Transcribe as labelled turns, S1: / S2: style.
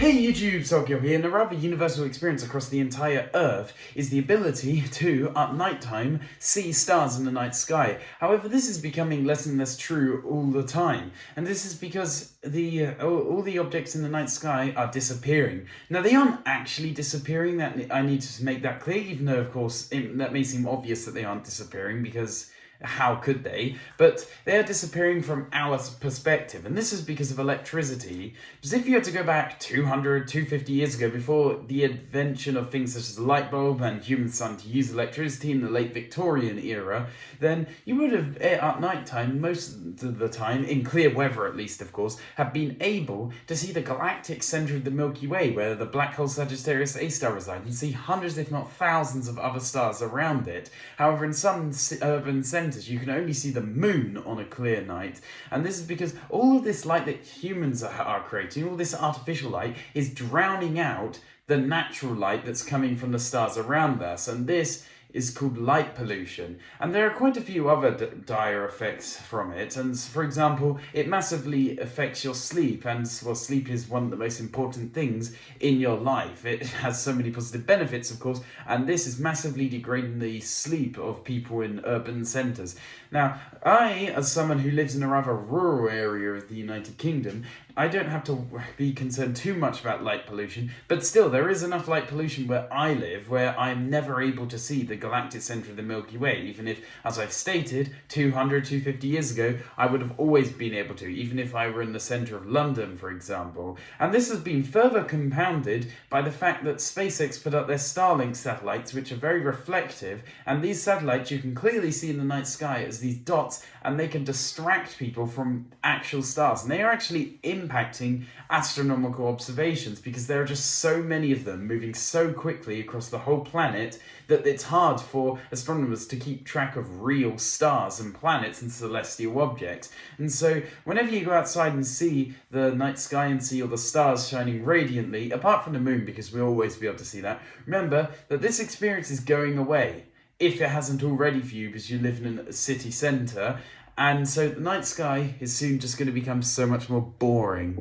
S1: Hey YouTube, Tokyo here, and a rather universal experience across the entire Earth is the ability to, at nighttime, see stars in the night sky. However, this is becoming less and less true all the time, and this is because all the objects in the night sky are disappearing. Now, they aren't actually disappearing, that I need to make that clear, even though, of course, that may seem obvious that they aren't disappearing, because how could they? But they are disappearing from our perspective, and this is because of electricity. Because if you had to go back 200, 250 years ago, before the invention of things such as the light bulb and humans starting to use electricity in the late Victorian era, then you would have, at night time, most of the time, in clear weather at least, of course, have been able to see the galactic centre of the Milky Way, where the black hole Sagittarius A star resides, and see hundreds, if not thousands, of other stars around it. However, in some urban centres, you can only see the moon on a clear night, and this is because all of this light that humans are creating, all this artificial light, is drowning out the natural light that's coming from the stars around us, and this is called light pollution. And there are quite a few other dire effects from it, and for example, it massively affects your sleep, and well, sleep is one of the most important things in your life. It has so many positive benefits, of course, and this is massively degrading the sleep of people in urban centres. Now, I, as someone who lives in a rather rural area of the United Kingdom, I don't have to be concerned too much about light pollution, but still, there is enough light pollution where I live, where I'm never able to see the galactic centre of the Milky Way, even if, as I've stated, 200, 250 years ago, I would have always been able to, even if I were in the centre of London, for example. And this has been further compounded by the fact that SpaceX put up their Starlink satellites, which are very reflective, and these satellites you can clearly see in the night sky as these dots, and they can distract people from actual stars, and they are actually impacting astronomical observations because there are just so many of them moving so quickly across the whole planet that it's hard for astronomers to keep track of real stars and planets and celestial objects. And so whenever you go outside and see the night sky and see all the stars shining radiantly, apart from the moon, because we'll always be able to see that, remember that this experience is going away, if it hasn't already for you because you live in a city centre. And so the night sky is soon just going to become so much more boring.